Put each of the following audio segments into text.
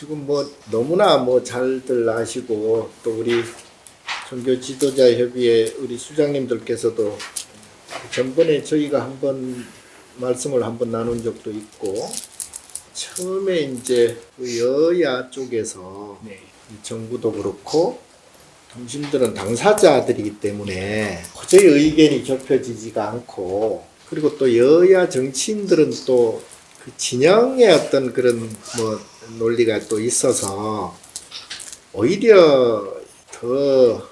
지금 뭐 너무나 뭐 잘들 아시고 또 우리 종교 지도자 협의회 우리 수장님들께서도 전번에 저희가 한번 말씀을 한번 나눈 적도 있고 처음에 이제 그 여야 쪽에서 이 정부도 그렇고 당신들은 당사자들이기 때문에 도저히 의견이 좁혀지지가 않고 그리고 또 여야 정치인들은 또 그 진영의 어떤 그런 뭐 논리가 또 있어서 오히려 더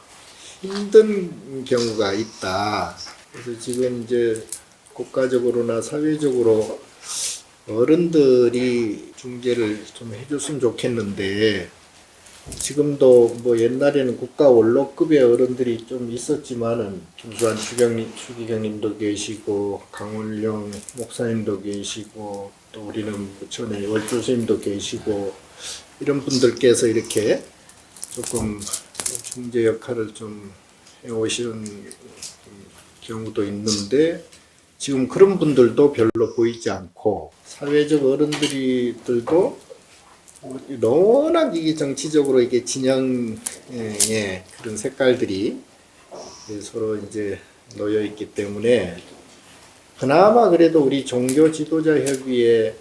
힘든 경우가 있다. 그래서 지금 이제 국가적으로나 사회적으로 어른들이 중재를 좀 해줬으면 좋겠는데 지금도 뭐 옛날에는 국가 원로급의 어른들이 좀 있었지만은 김수환 추기경님도 계시고 강원령 목사님도 계시고 또 우리는 전에 월조 스님도 계시고 이런 분들께서 이렇게 조금 중재 역할을 좀 해오시는 경우도 있는데 지금 그런 분들도 별로 보이지 않고 사회적 어른들도 워낙 이게 정치적으로 이게 진영의 그런 색깔들이 서로 이제 놓여 있기 때문에 그나마 그래도 우리 종교 지도자 협의회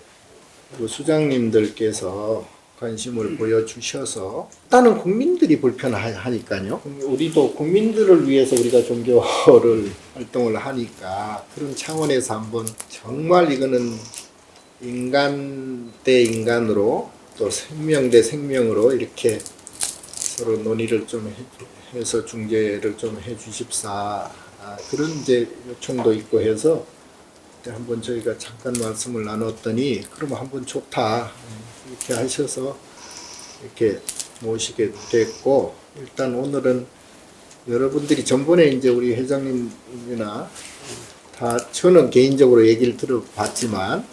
수장님들께서 관심을 보여주셔서 일단은 국민들이 불편하니까요. 우리도 국민들을 위해서 우리가 종교를 활동을 하니까 그런 차원에서 한번 정말 이거는 인간 대 인간으로 또 생명 대 생명으로 이렇게 서로 논의를 좀 해서 중재를 좀 해주십사 그런 이제 요청도 있고 해서 한번 저희가 잠깐 말씀을 나눴더니 그러면 한번 좋다 이렇게 하셔서 이렇게 모시게 됐고 일단 오늘은 여러분들이 전번에 이제 우리 회장님이나 다 저는 개인적으로 얘기를 들어봤지만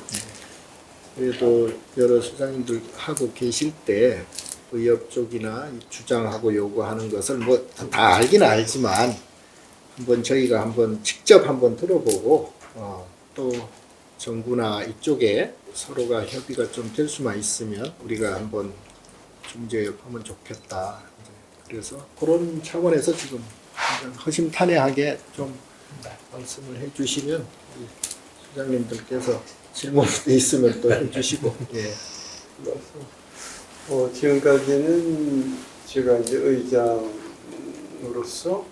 그래도 여러 수장님들 하고 계실 때 의협 쪽이나 주장하고 요구하는 것을 뭐 다 알기는 알지만 한번 저희가 한번 직접 한번 들어보고 또 정부나 이쪽에 서로가 협의가 좀 될 수만 있으면 우리가 한번 중재하면 좋겠다. 그래서 그런 차원에서 지금 허심탄회하게 좀 말씀을 해주시면 우리 수장님들께서 질문이 있으면 또 해주시고. 예. 지금까지는 제가 이제 의장으로서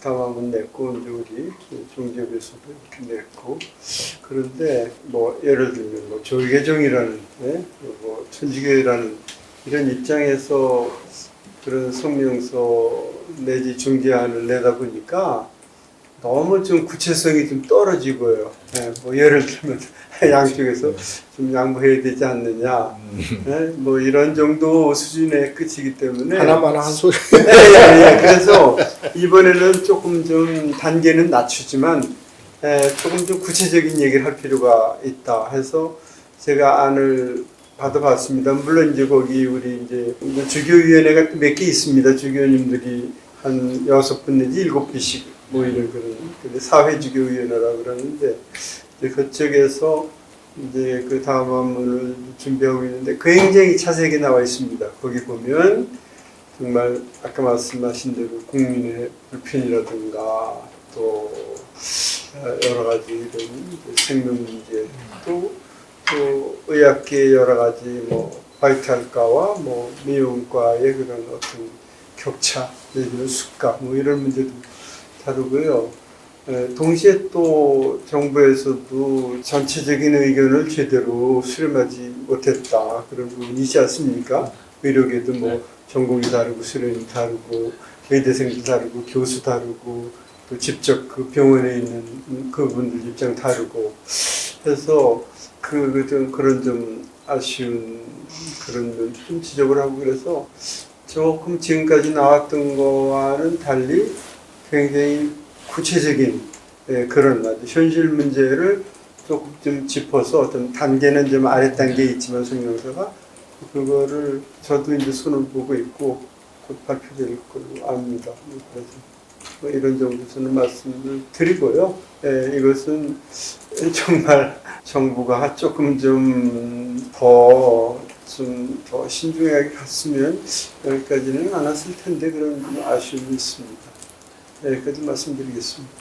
담화문 냈고 이제 우리 종교에서도 이렇게 냈고 그런데 뭐 예를 들면 뭐 조계종이라는 뭐 천주교라는 이런 입장에서 그런 성명서 내지 중재안을 내다 보니까 너무 좀 구체성이 좀 떨어지고요. 뭐 예를 들면 양쪽에서 좀 양보해야 되지 않느냐, 뭐 이런 정도 수준의 끝이기 때문에 하나만 한 소리. 그래서 이번에는 조금 좀 단계는 낮추지만 조금 좀 구체적인 얘기를 할 필요가 있다 해서 제가 안을 받아봤습니다. 물론 이제 거기 우리 이제 주교위원회가 몇 개 있습니다. 주교님들이 한 6분 내지 7분씩 뭐 이런 그런 사회주교위원회라고 그러는데 이제 그쪽에서 이제 그 담화문을 준비하고 있는데 굉장히 자세하게 나와 있습니다. 거기 보면 정말 아까 말씀하신 대로 국민의 불편이라든가 또 여러 가지 이런 생명 문제 또 의학계의 여러 가지 뭐 바이탈과와 뭐 미용과의 그런 어떤 격차 내지는 수가 뭐 이런 문제도 다루고요. 동시에 또 정부에서도 전체적인 의견을 제대로 수렴하지 못했다 그런 부분이 있지 않습니까? 의료계도 뭐 전공이 다르고 수련이 다르고 의대생도 다르고 교수 다르고 또 직접 그 병원에 있는 그분들 입장 다르고 해서 그런 좀 아쉬운 그런 좀 지적을 하고 그래서 조금 지금까지 나왔던 거와는 달리 굉장히 구체적인 그런 현실 문제를 조금 좀 짚어서 어떤 단계는 좀 아래 단계에 있지만 성명서가 그거를 저도 이제 손을 보고 있고 곧 발표될 걸로 압니다. 그래서 뭐 이런 정도에서는 말씀을 드리고요. 이것은 정말 정부가 조금 좀 더 좀 더 신중하게 갔으면 여기까지는 안 왔을 텐데 그런 좀 아쉬움이 있습니다. 여기까지 말씀드리겠습니다.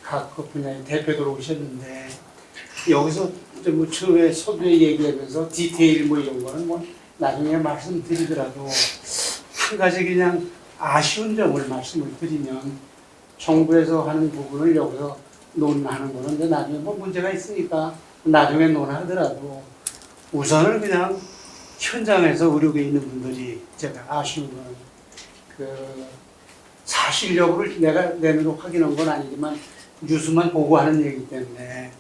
각 분야의 대표들 오셨는데 여기서 뭐 처음에 서두에 얘기하면서 디테일 뭐 이런 거는 뭐 나중에 말씀드리더라도 한 가지 그냥 아쉬운 점을 말씀을 드리면 정부에서 하는 부분을 여기서 논하는 거는 근데 나중에 뭐 문제가 있으니까 나중에 논하더라도 우선은 그냥 현장에서 의료계에 있는 분들이 제가 아쉬운 거는 그 사실력으로 내가 내놓고 확인한 건 아니지만 뉴스만 보고 하는 얘기 때문에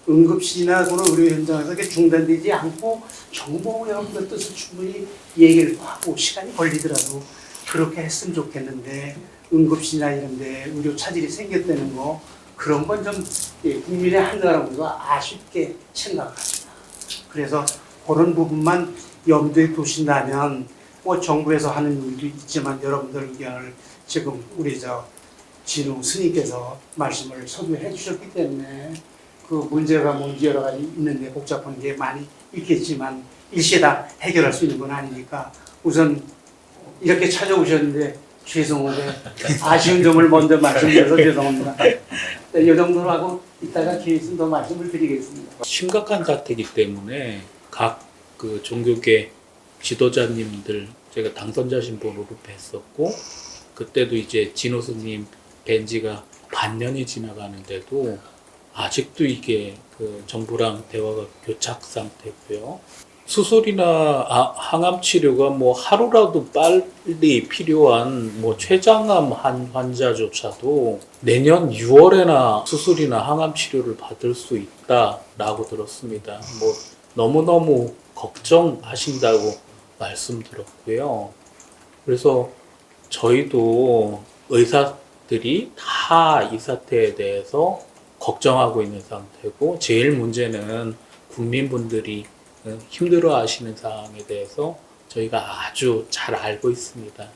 응급실이나 의료 현장에서 이게 중단되지 않고 정보 여러분들 뜻을 충분히 얘기를 하고 시간이 걸리더라도 그렇게 했으면 좋겠는데 응급실이나 이런 데 의료 차질이 생겼다는 거 그런 건 좀 국민의 한 사람도 아쉽게 생각합니다. 그래서 그런 부분만 염두에 두신다면 뭐 정부에서 하는 일도 있지만 여러분들 의견을 지금 우리 진우 스님께서 말씀을 서두에 해주셨기 때문에 그 문제가 뭔지 여러 가지 있는데 복잡한 게 많이 있겠지만 일시에 다 해결할 수 있는 건 아니니까 우선 이렇게 찾아오셨는데 죄송한데 아쉬운 점을 먼저 말씀드려서 죄송합니다. 이 정도로 하고 이따가 기회 있으면 더 말씀을 드리겠습니다. 심각한 사태이기 때문에 각 그 종교계 지도자님들 제가 당선자 신분으로 뵀었고 그때도 이제 진호 스님 뵌 지가 반년이 지나가는데도 아직도 이게 그 정부랑 대화가 교착 상태고요. 수술이나 항암 치료가 뭐 하루라도 빨리 필요한 뭐 췌장암 한 환자조차도 내년 6월에나 수술이나 항암 치료를 받을 수 있다라고 들었습니다. 뭐 너무너무 걱정하신다고 말씀드렸고요. 그래서 저희도 의사들이 다 이 사태에 대해서 걱정하고 있는 상태고 제일 문제는 국민분들이 힘들어 하시는 상황에 대해서 저희가 아주 잘 알고 있습니다.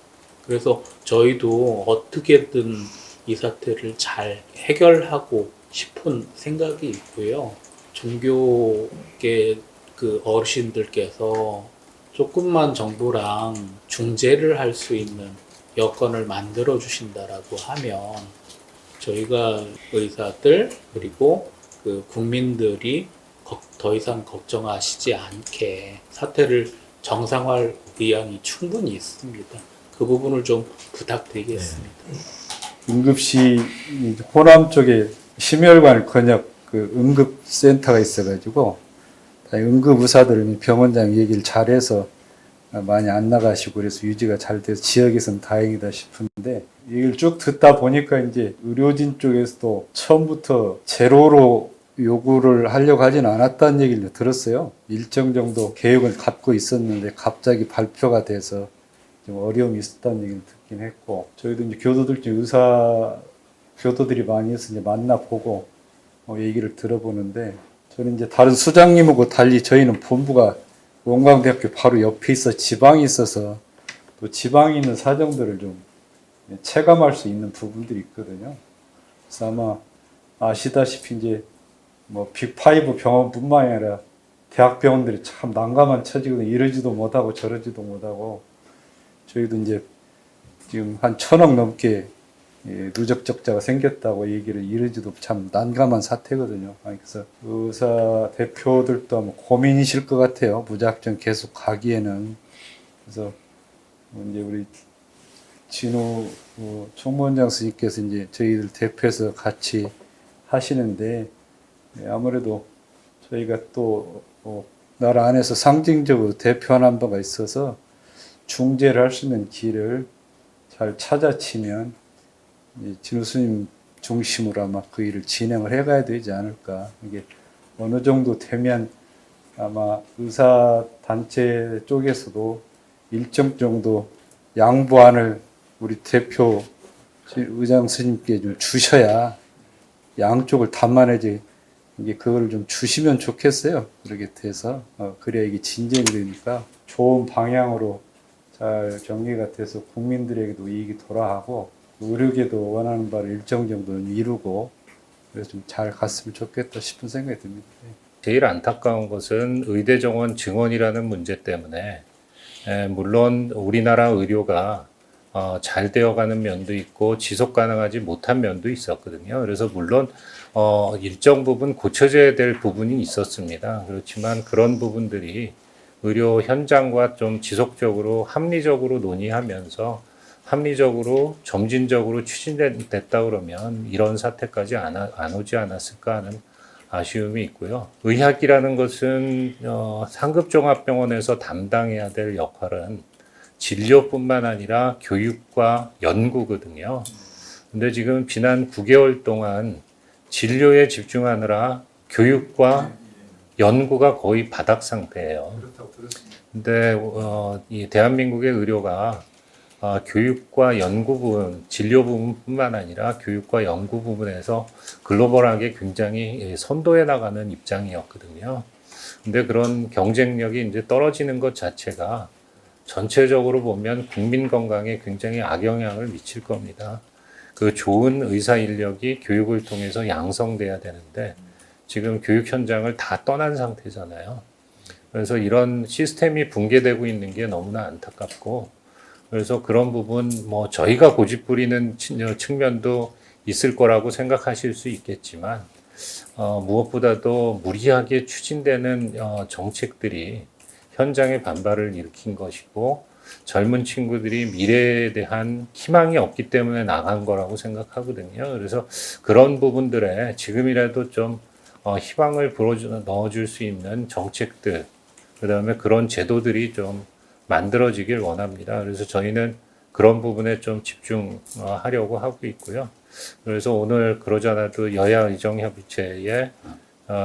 그래서 저희도 어떻게든 이 사태를 잘 해결하고 싶은 생각이 있고요. 종교계 그 어르신들께서 조금만 정부랑 중재를 할 수 있는 여건을 만들어 주신다라고 하면 저희가 의사들 그리고 그 국민들이 더 이상 걱정하시지 않게 사태를 정상화할 의향이 충분히 있습니다. 그 부분을 좀 부탁드리겠습니다. 응급시 호남 쪽에 심혈관 근역 그 응급센터가 있어가지고 응급의사들 병원장 얘기를 잘해서 많이 안 나가시고 그래서 유지가 잘 돼서 지역에서는 다행이다 싶은데 이걸 쭉 듣다 보니까 이제 의료진 쪽에서도 처음부터 제로로 요구를 하려고 하진 않았다는 얘기를 들었어요. 일정 정도 계획을 갖고 있었는데 갑자기 발표가 돼서 좀 어려움이 있었다는 얘기를 듣긴 했고 저희도 이제 교도들 중 의사 교도들이 많이 있어서 이제 만나보고 얘기를 들어보는데 저는 이제 다른 수장님하고 달리 저희는 본부가 원광대학교 바로 옆에 있어 지방이 있어서 또 지방에 있는 사정들을 좀 체감할 수 있는 부분들이 있거든요. 그래서 아마 아시다시피 이제 뭐 빅5 병원뿐만 아니라 대학병원들이 참 난감한 처지거든요. 이러지도 못하고 저러지도 못하고 저희도 이제 지금 한 1,000억 넘게 누적 적자가 생겼다고 얘기를 이러지도 참 난감한 사태거든요. 그래서 의사 대표들도 아마 고민이실 것 같아요. 무작정 계속 가기에는. 그래서 이제 우리 진호 총무원장 스님께서 이제 저희들 대표해서 같이 하시는데 아무래도 저희가 또 나라 안에서 상징적으로 대표하는 바가 있어서 중재를 할 수 있는 길을 잘 찾아치면 진호 스님 중심으로 아마 그 일을 진행을 해가야 되지 않을까. 이게 어느 정도 되면 아마 의사 단체 쪽에서도 일정 정도 양보안을 우리 대표 의장 스님께 좀 주셔야 양쪽을 담아내지. 이게 그걸 좀 주시면 좋겠어요. 그렇게 돼서 그래야 이게 진전이 되니까 좋은 방향으로 잘 정리가 돼서 국민들에게도 이익이 돌아가고 의료계도 원하는 바를 일정 정도는 이루고 그래서 좀 잘 갔으면 좋겠다 싶은 생각이 듭니다. 제일 안타까운 것은 의대 정원 증원이라는 문제 때문에 물론 우리나라 의료가 잘 되어가는 면도 있고 지속 가능하지 못한 면도 있었거든요. 그래서 물론 일정 부분 고쳐져야 될 부분이 있었습니다. 그렇지만 그런 부분들이 의료 현장과 좀 지속적으로 합리적으로 논의하면서 합리적으로 점진적으로 추진됐다 그러면 이런 사태까지 안 오지 않았을까 하는 아쉬움이 있고요. 의학이라는 것은 상급종합병원에서 담당해야 될 역할은 진료뿐만 아니라 교육과 연구거든요. 근데 지금 지난 9개월 동안 진료에 집중하느라 교육과 연구가 거의 바닥 상태예요. 근데 이 대한민국의 의료가 교육과 연구 부분, 진료 부분뿐만 아니라 교육과 연구 부분에서 글로벌하게 굉장히 선도해 나가는 입장이었거든요. 근데 그런 경쟁력이 이제 떨어지는 것 자체가 전체적으로 보면 국민 건강에 굉장히 악영향을 미칠 겁니다. 그 좋은 의사 인력이 교육을 통해서 양성돼야 되는데 지금 교육 현장을 다 떠난 상태잖아요. 그래서 이런 시스템이 붕괴되고 있는 게 너무나 안타깝고, 그래서 그런 부분 뭐 저희가 고집 부리는 측면도 있을 거라고 생각하실 수 있겠지만 무엇보다도 무리하게 추진되는 정책들이 현장에 반발을 일으킨 것이고 젊은 친구들이 미래에 대한 희망이 없기 때문에 나간 거라고 생각하거든요. 그래서 그런 부분들에 지금이라도 좀 희망을 넣어줄 수 있는 정책들, 그 다음에 그런 제도들이 좀 만들어지길 원합니다. 그래서 저희는 그런 부분에 좀 집중하려고 하고 있고요. 그래서 오늘 그러잖아도 여야의정협의체에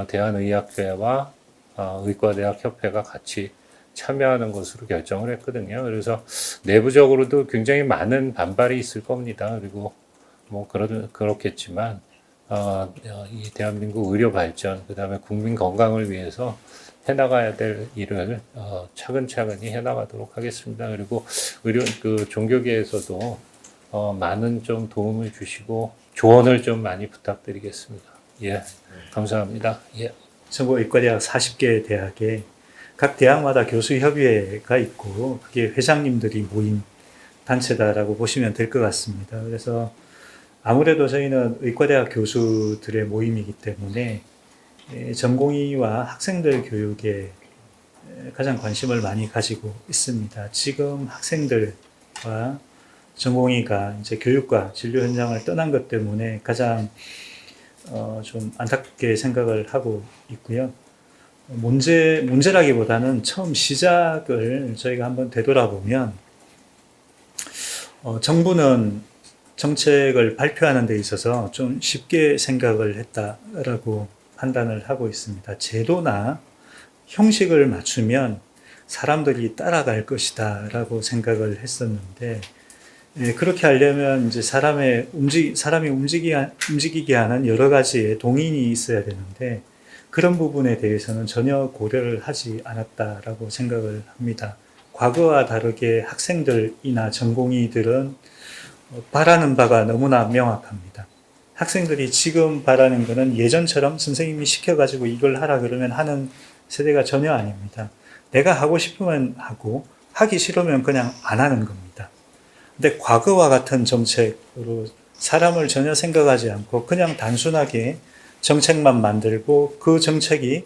대한의학회와 의과대학협회가 같이 참여하는 것으로 결정을 했거든요. 그래서 내부적으로도 굉장히 많은 반발이 있을 겁니다. 그리고 뭐 그렇겠지만 이 대한민국 의료 발전, 그다음에 국민 건강을 위해서 해나가야 될 일을 차근차근히 해나가도록 하겠습니다. 그리고 그 종교계에서도 많은 좀 도움을 주시고 조언을 좀 많이 부탁드리겠습니다. 예, 감사합니다. 예. 전국 의과대학 40개 대학에 각 대학마다 교수협의회가 있고 그게 회장님들이 모인 단체다라고 보시면 될 것 같습니다. 그래서 아무래도 저희는 의과대학 교수들의 모임이기 때문에 전공의와 학생들 교육에 가장 관심을 많이 가지고 있습니다. 지금 학생들과 전공의가 이제 교육과 진료 현장을 떠난 것 때문에 가장 좀 안타깝게 생각을 하고 있고요. 문제라기보다는 처음 시작을 저희가 한번 되돌아보면 정부는 정책을 발표하는 데 있어서 좀 쉽게 생각을 했다라고 판단을 하고 있습니다. 제도나 형식을 맞추면 사람들이 따라갈 것이다 라고 생각을 했었는데 그렇게 하려면 이제 사람이 움직이게 하는 여러 가지의 동인이 있어야 되는데 그런 부분에 대해서는 전혀 고려를 하지 않았다라고 생각을 합니다. 과거와 다르게 학생들이나 전공의들은 바라는 바가 너무나 명확합니다. 학생들이 지금 바라는 것은 예전처럼 선생님이 시켜가지고 이걸 하라 그러면 하는 세대가 전혀 아닙니다. 내가 하고 싶으면 하고 하기 싫으면 그냥 안 하는 겁니다. 근데 과거와 같은 정책으로 사람을 전혀 생각하지 않고 그냥 단순하게 정책만 만들고 그 정책이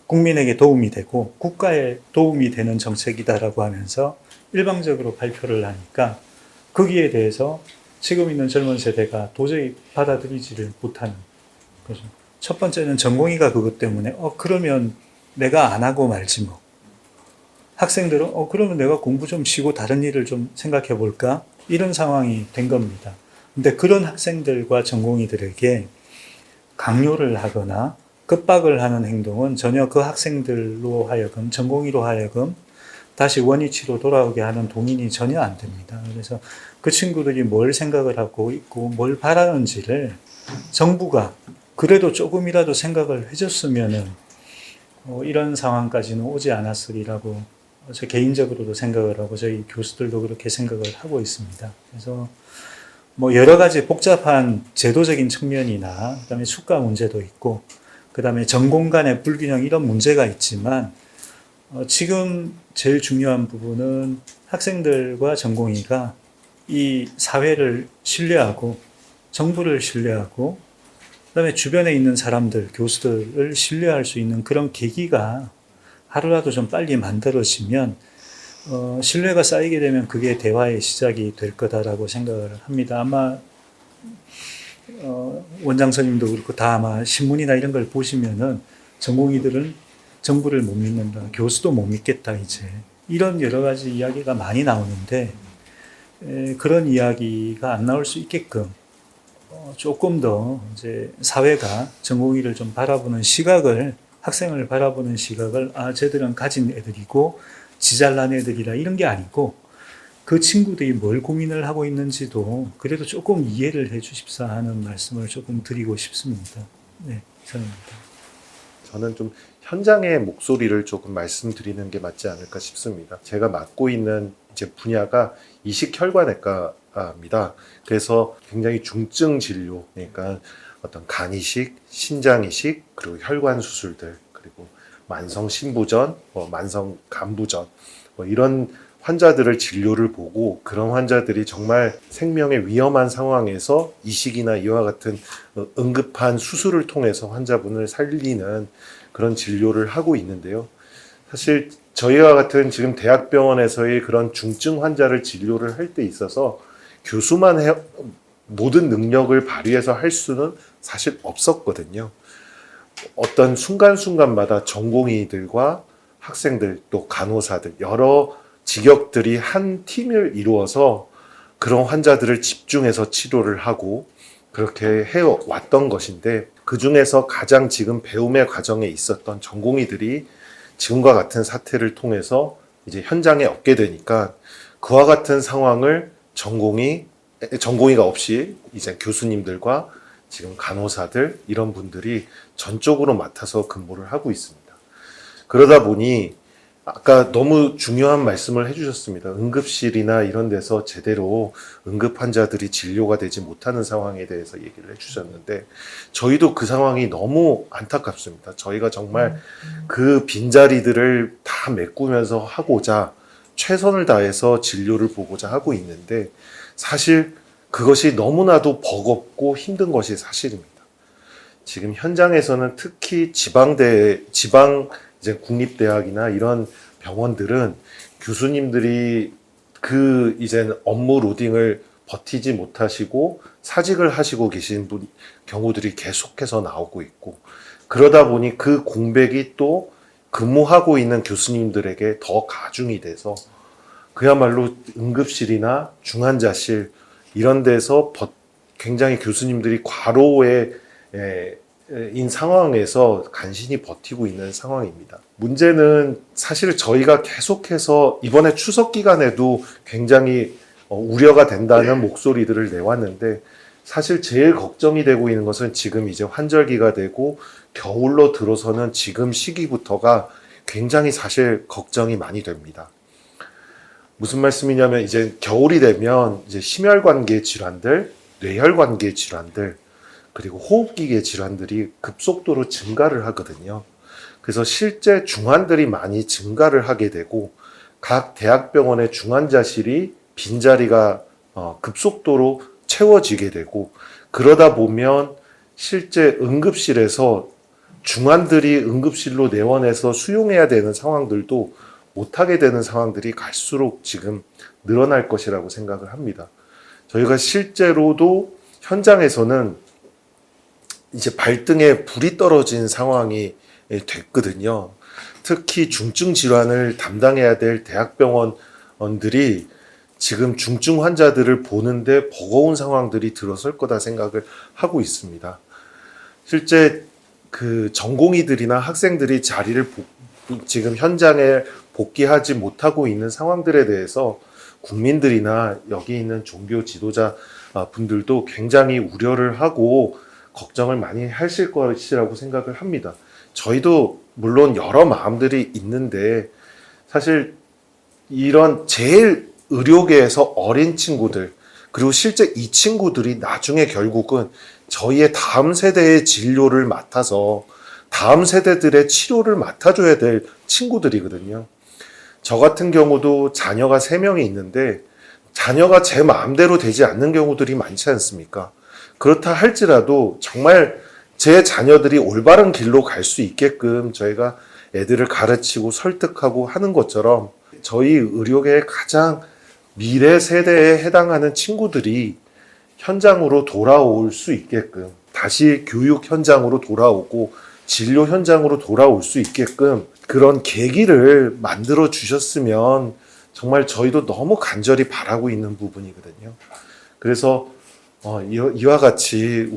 국민에게 도움이 되고 국가에 도움이 되는 정책이다라고 하면서 일방적으로 발표를 하니까 거기에 대해서 지금 있는 젊은 세대가 도저히 받아들이지를 못하는 거죠. 첫 번째는 전공의가 그것 때문에 그러면 내가 안 하고 말지 뭐. 학생들은 그러면 내가 공부 좀 쉬고 다른 일을 좀 생각해 볼까? 이런 상황이 된 겁니다. 근데 그런 학생들과 전공의들에게 강요를 하거나 급박을 하는 행동은 전혀 그 학생들로 하여금, 전공의로 하여금 다시 원위치로 돌아오게 하는 동인이 전혀 안 됩니다. 그래서 그 친구들이 뭘 생각을 하고 있고 뭘 바라는지를 정부가 그래도 조금이라도 생각을 해줬으면은 이런 상황까지는 오지 않았으리라고 저 개인적으로도 생각을 하고 저희 교수들도 그렇게 생각을 하고 있습니다. 그래서 뭐 여러 가지 복잡한 제도적인 측면이나 그다음에 수가 문제도 있고 그다음에 전공 간의 불균형 이런 문제가 있지만 지금 제일 중요한 부분은 학생들과 전공의가 이 사회를 신뢰하고 정부를 신뢰하고 그다음에 주변에 있는 사람들, 교수들을 신뢰할 수 있는 그런 계기가 하루라도 좀 빨리 만들어지면 신뢰가 쌓이게 되면 그게 대화의 시작이 될 거다라고 생각을 합니다. 아마 원장 선생님도 그렇고 다 아마 신문이나 이런 걸 보시면은 전공의들은 정부를 못 믿는다, 교수도 못 믿겠다 이제 이런 여러 가지 이야기가 많이 나오는데 그런 이야기가 안 나올 수 있게끔 조금 더 이제 사회가 전공의를 좀 바라보는 시각을 학생을 바라보는 시각을 쟤들은 가진 애들이고 지잘난 애들이라 이런 게 아니고 그 친구들이 뭘 고민을 하고 있는지도 그래도 조금 이해를 해 주십사 하는 말씀을 조금 드리고 싶습니다. 네, 이상입니다. 저는 좀 현장의 목소리를 조금 말씀드리는 게 맞지 않을까 싶습니다. 제가 맡고 있는 이제 분야가 이식혈관외과입니다. 그래서 굉장히 중증 진료, 그러니까 어떤 간 이식, 신장 이식, 그리고 혈관 수술들, 그리고 만성 신부전, 만성 간부전, 이런 환자들을 진료를 보고 그런 환자들이 정말 생명의 위험한 상황에서 이식이나 이와 같은 응급한 수술을 통해서 환자분을 살리는 그런 진료를 하고 있는데요. 사실 저희와 같은 지금 대학병원에서의 그런 중증 환자를 진료를 할 때 있어서 교수만 모든 능력을 발휘해서 할 수는 사실 없었거든요. 어떤 순간순간마다 전공의들과 학생들 또 간호사들 여러 직역들이 한 팀을 이루어서 그런 환자들을 집중해서 치료를 하고 그렇게 해왔던 것인데 그 중에서 가장 지금 배움의 과정에 있었던 전공의들이 지금과 같은 사태를 통해서 이제 현장에 얻게 되니까 그와 같은 상황을 전공의가 없이 이제 교수님들과 지금 간호사들 이런 분들이 전적으로 맡아서 근무를 하고 있습니다. 그러다 보니 아까 너무 중요한 말씀을 해주셨습니다. 응급실이나 이런 데서 제대로 응급 환자들이 진료가 되지 못하는 상황에 대해서 얘기를 해주셨는데 저희도 그 상황이 너무 안타깝습니다. 저희가 정말 그 빈자리들을 다 메꾸면서 하고자 최선을 다해서 진료를 보고자 하고 있는데 사실 그것이 너무나도 버겁고 힘든 것이 사실입니다. 지금 현장에서는 특히 지방 이제 국립대학이나 이런 병원들은 교수님들이 그 이제 업무 로딩을 버티지 못하시고 사직을 하시고 계신 경우들이 계속해서 나오고 있고 그러다 보니 그 공백이 또 근무하고 있는 교수님들에게 더 가중이 돼서 그야말로 응급실이나 중환자실 이런 데서 굉장히 교수님들이 과로의 인 상황에서 간신히 버티고 있는 상황입니다. 문제는 사실 저희가 계속해서 이번에 추석 기간에도 굉장히 우려가 된다는 목소리들을 내왔는데 사실 제일 걱정이 되고 있는 것은 지금 이제 환절기가 되고 겨울로 들어서는 지금 시기부터가 굉장히 사실 걱정이 많이 됩니다. 무슨 말씀이냐면 이제 겨울이 되면 이제 심혈관계 질환들, 뇌혈관계 질환들 그리고 호흡기계 질환들이 급속도로 증가를 하거든요. 그래서 실제 중환들이 많이 증가를 하게 되고 각 대학병원의 중환자실이 빈자리가 급속도로 채워지게 되고 그러다 보면 실제 응급실에서 중환들이 응급실로 내원해서 수용해야 되는 상황들도 못하게 되는 상황들이 갈수록 지금 늘어날 것이라고 생각을 합니다. 저희가 실제로도 현장에서는 이제 발등에 불이 떨어진 상황이 됐거든요. 특히 중증 질환을 담당해야 될 대학병원들이 지금 중증 환자들을 보는데 버거운 상황들이 들어설 거다 생각을 하고 있습니다. 실제 그 전공의들이나 학생들이 자리를 지금 현장에 복귀하지 못하고 있는 상황들에 대해서 국민들이나 여기 있는 종교 지도자 분들도 굉장히 우려를 하고 걱정을 많이 하실 것이라고 생각을 합니다. 저희도 물론 여러 마음들이 있는데 사실 이런 제일 의료계에서 어린 친구들 그리고 실제 이 친구들이 나중에 결국은 저희의 다음 세대의 진료를 맡아서 다음 세대들의 치료를 맡아줘야 될 친구들이거든요. 저 같은 경우도 자녀가 3명이 있는데 자녀가 제 마음대로 되지 않는 경우들이 많지 않습니까? 그렇다 할지라도 정말 제 자녀들이 올바른 길로 갈 수 있게끔 저희가 애들을 가르치고 설득하고 하는 것처럼 저희 의료계의 가장 미래 세대에 해당하는 친구들이 현장으로 돌아올 수 있게끔, 다시 교육 현장으로 돌아오고 진료 현장으로 돌아올 수 있게끔 그런 계기를 만들어 주셨으면 정말 저희도 너무 간절히 바라고 있는 부분이거든요. 그래서 이와 같이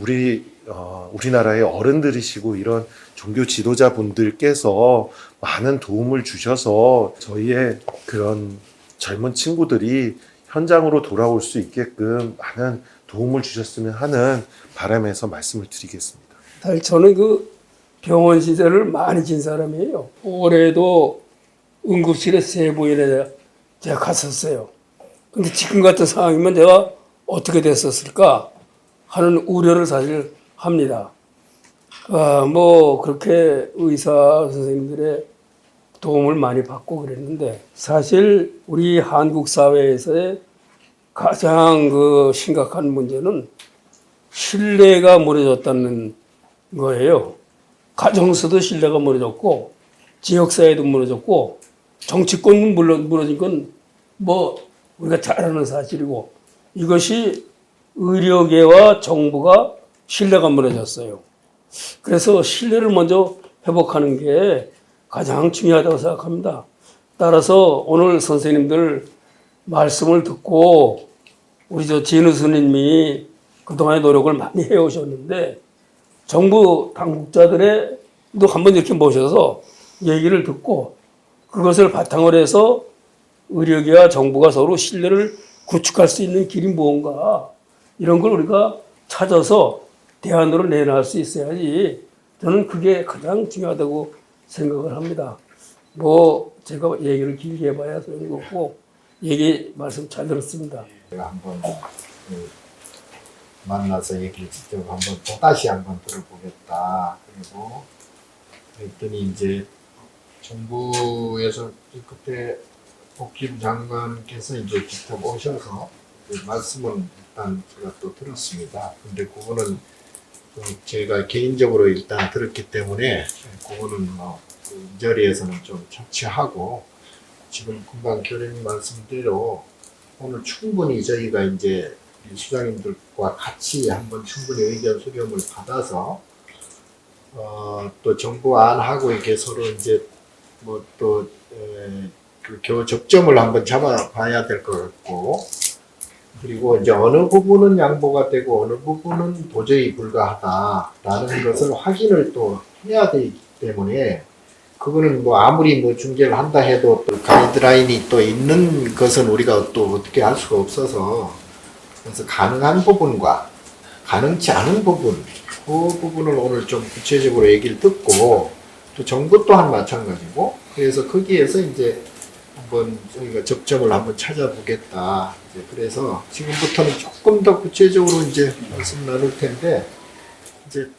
우리나라의 어른들이시고 이런 종교 지도자분들께서 많은 도움을 주셔서 저희의 그런 젊은 친구들이 현장으로 돌아올 수 있게끔 많은 도움을 주셨으면 하는 바람에서 말씀을 드리겠습니다. 사실 저는 그 병원 시설을 많이 진 사람이에요. 올해도 응급실에 3번이나 제가 갔었어요. 근데 지금 같은 상황이면 내가 어떻게 됐었을까 하는 우려를 사실 합니다. 뭐 그렇게 의사 선생님들의 도움을 많이 받고 그랬는데 사실 우리 한국 사회에서의 가장 그 심각한 문제는 신뢰가 무너졌다는 거예요. 가정에서도 신뢰가 무너졌고 지역사회도 무너졌고 정치권은 물론 무너진 건 뭐 우리가 잘 아는 사실이고 이것이 의료계와 정부가 신뢰가 무너졌어요. 그래서 신뢰를 먼저 회복하는 게 가장 중요하다고 생각합니다. 따라서 오늘 선생님들 말씀을 듣고 우리 진우 스님이 그동안의 노력을 많이 해오셨는데 정부 당국자들도 한번 이렇게 모셔서 얘기를 듣고 그것을 바탕으로 해서 의료계와 정부가 서로 신뢰를 구축할 수 있는 길이 무언가 이런 걸 우리가 찾아서 대안으로 내놔할 수 있어야지 저는 그게 가장 중요하다고 생각을 합니다. 뭐 제가 얘기를 길게 해봐야 되는 거고 얘기 말씀 잘 들었습니다. 제가 한번 만나서 얘기를 직접 한번 또 다시 한번 들어보겠다. 그리고 그랬더니 이제 정부에서 그때 복지부 장관께서 이제 직접 오셔서 말씀은 일단 제가 또 들었습니다. 근데 그거는 제가 개인적으로 일단 들었기 때문에 그거는 이 자리에서는 좀 차치하고 지금 금방 교수님 말씀대로 오늘 충분히 저희가 이제 수장님들과 같이 한번 충분히 의견 수렴을 받아서 또 정부 안하고 이렇게 서로 이제 뭐 또 그 접점을 한번 잡아봐야 될 것 같고 그리고 이제 어느 부분은 양보가 되고 어느 부분은 도저히 불가하다라는 것을 확인을 또 해야 되기 때문에 그거는 뭐 아무리 뭐 중재를 한다 해도 또 가이드라인이 또 있는 것은 우리가 또 어떻게 할 수가 없어서 그래서 가능한 부분과 가능치 않은 부분 그 부분을 오늘 좀 구체적으로 얘기를 듣고 또 정부 또한 마찬가지고 그래서 거기에서 이제 한번 저희가 접점을 한번 찾아보겠다. 이제 그래서 지금부터는 조금 더 구체적으로 이제 말씀 나눌 텐데 이제